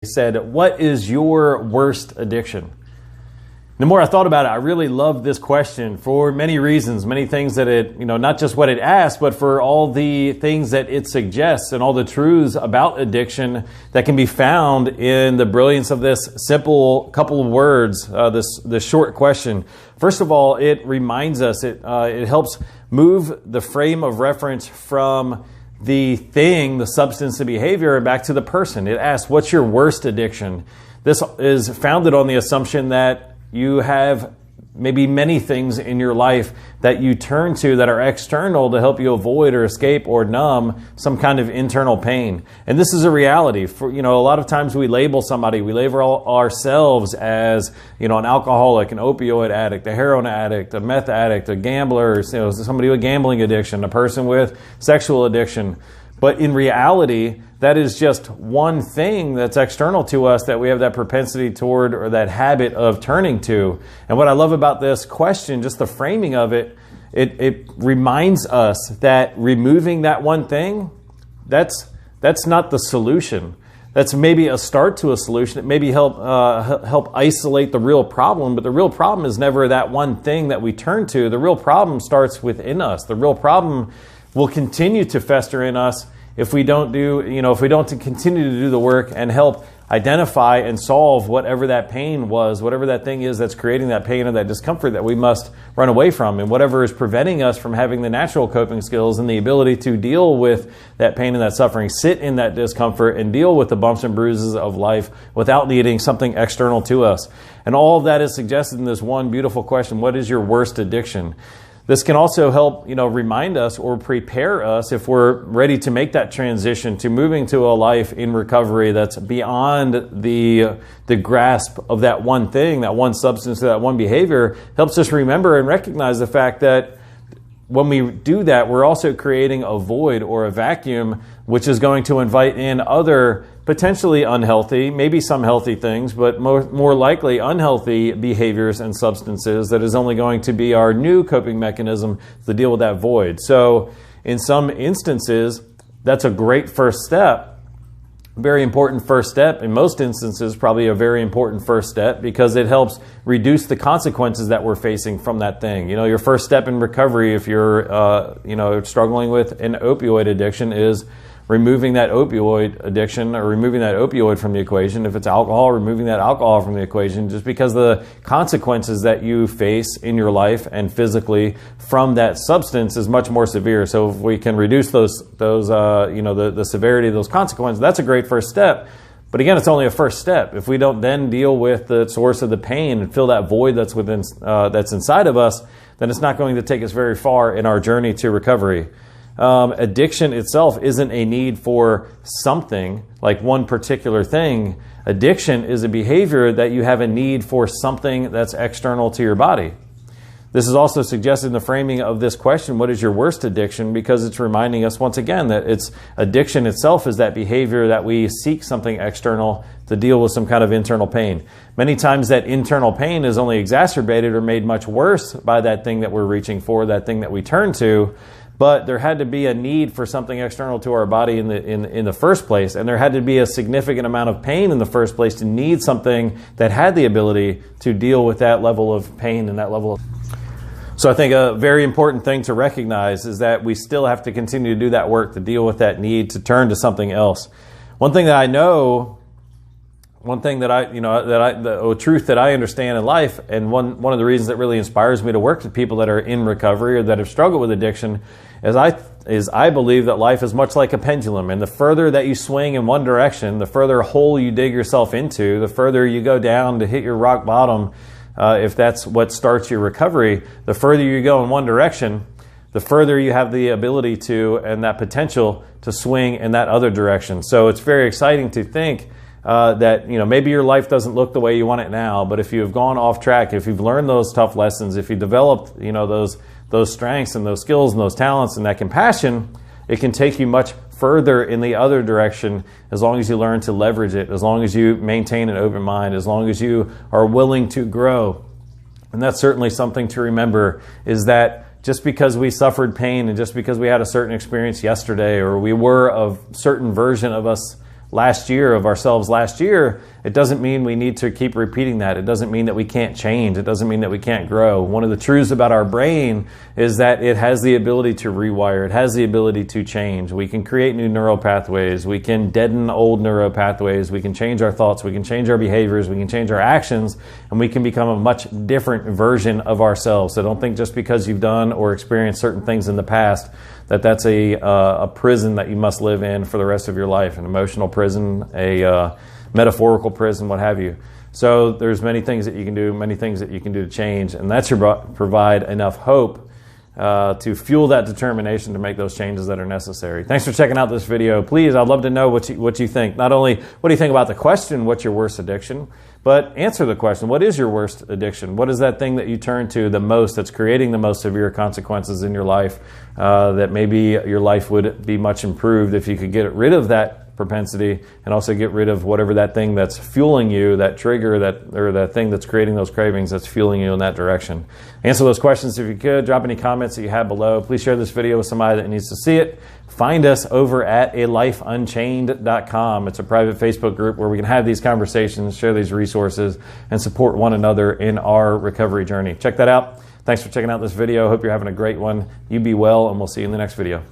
He said, what is your worst addiction? The more I thought about it, I really loved this question for many reasons, many things that it, not just what it asks, but for all the things that it suggests and all the truths about addiction that can be found in the brilliance of this simple couple of words, this short question. First of all, it reminds us, it helps move the frame of reference from the thing, the substance, the behavior, back to the person. It asks, what's your worst addiction? This is founded on the assumption that you have maybe many things in your life that you turn to that are external to help you avoid or escape or numb some kind of internal pain. And this is a reality. For a lot of times we label somebody, we label ourselves as an alcoholic, an opioid addict, a heroin addict, a meth addict, a gambler, somebody with gambling addiction, a person with sexual addiction. But in reality, that is just one thing that's external to us that we have that propensity toward or that habit of turning to. And what I love about this question, just the framing of it, it reminds us that removing that one thing, that's not the solution. That's maybe a start to a solution. It maybe help isolate the real problem, but the real problem is never that one thing that we turn to. The real problem starts within us. The real problem will continue to fester in us if we don't continue to do the work and help identify and solve whatever that pain was, whatever that thing is that's creating that pain or that discomfort that we must run away from, and whatever is preventing us from having the natural coping skills and the ability to deal with that pain and that suffering, sit in that discomfort and deal with the bumps and bruises of life without needing something external to us. And all of that is suggested in this one beautiful question: what is your worst addiction? This can also help, remind us or prepare us if we're ready to make that transition to moving to a life in recovery that's beyond the grasp of that one thing, that one substance, that one behavior. Helps us remember and recognize the fact that when we do that, we're also creating a void or a vacuum, which is going to invite in other potentially unhealthy, maybe some healthy things, but more likely unhealthy behaviors and substances that is only going to be our new coping mechanism to deal with that void. So in some instances, that's a great first step, very important first step. In most instances, probably a very important first step because it helps reduce the consequences that we're facing from that thing. Your first step in recovery, if you're struggling with an opioid addiction, is removing that opioid addiction or removing that opioid from the equation. If it's alcohol, removing that alcohol from the equation, just because the consequences that you face in your life and physically from that substance is much more severe. So if we can reduce the severity of those consequences, that's a great first step. But again, it's only a first step. If we don't then deal with the source of the pain and fill that void that's that's inside of us, then it's not going to take us very far in our journey to recovery. Addiction itself isn't a need for something, like one particular thing. Addiction is a behavior that you have a need for something that's external to your body. This is also suggested in the framing of this question, what is your worst addiction? Because it's reminding us once again that addiction itself is that behavior that we seek something external to deal with some kind of internal pain. Many times that internal pain is only exacerbated or made much worse by that thing that we're reaching for, that thing that we turn to. But there had to be a need for something external to our body in the first place, and there had to be a significant amount of pain in the first place to need something that had the ability to deal with that level of pain and that level of... So I think a very important thing to recognize is that we still have to continue to do that work to deal with that need to turn to something else. One thing that I know, the truth that I understand in life, and one of the reasons that really inspires me to work with people that are in recovery or that have struggled with addiction, is I believe that life is much like a pendulum, and the further that you swing in one direction, the further hole you dig yourself into, the further you go down to hit your rock bottom, if that's what starts your recovery, the further you go in one direction, the further you have the ability to and that potential to swing in that other direction. So it's very exciting to think that maybe your life doesn't look the way you want it now, but if you have gone off track, if you've learned those tough lessons, if you developed those strengths and those skills and those talents and that compassion, it can take you much further in the other direction as long as you learn to leverage it, as long as you maintain an open mind, as long as you are willing to grow. And that's certainly something to remember, is that just because we suffered pain and just because we had a certain experience yesterday or we were a certain version of us last year of ourselves last year, it doesn't mean we need to keep repeating that. It doesn't mean that we can't change. It doesn't mean that we can't grow. One of the truths about our brain is that it has the ability to rewire. It has the ability to change. We can create new neural pathways. We can deaden old neural pathways. We can change our thoughts. We can change our behaviors. We can change our actions, and we can become a much different version of ourselves. So don't think just because you've done or experienced certain things in the past that that's a prison that you must live in for the rest of your life, an emotional prison, a metaphorical prison, what have you. So there's many things that you can do, many things that you can do to change, and that should provide enough hope to fuel that determination to make those changes that are necessary. Thanks for checking out this video. Please, I'd love to know what you think. Not only what do you think about the question, what's your worst addiction, but answer the question, what is your worst addiction? What is that thing that you turn to the most that's creating the most severe consequences in your life, that maybe your life would be much improved if you could get rid of that propensity and also get rid of whatever that thing that's fueling you, that trigger, or that thing that's creating those cravings that's fueling you in that direction. Answer those questions if you could. Drop any comments that you have below. Please share this video with somebody that needs to see it. Find us over at alifeunchained.com. It's a private Facebook group where we can have these conversations, share these resources, and support one another in our recovery journey. Check that out. Thanks for checking out this video. Hope you're having a great one. You be well, and we'll see you in the next video.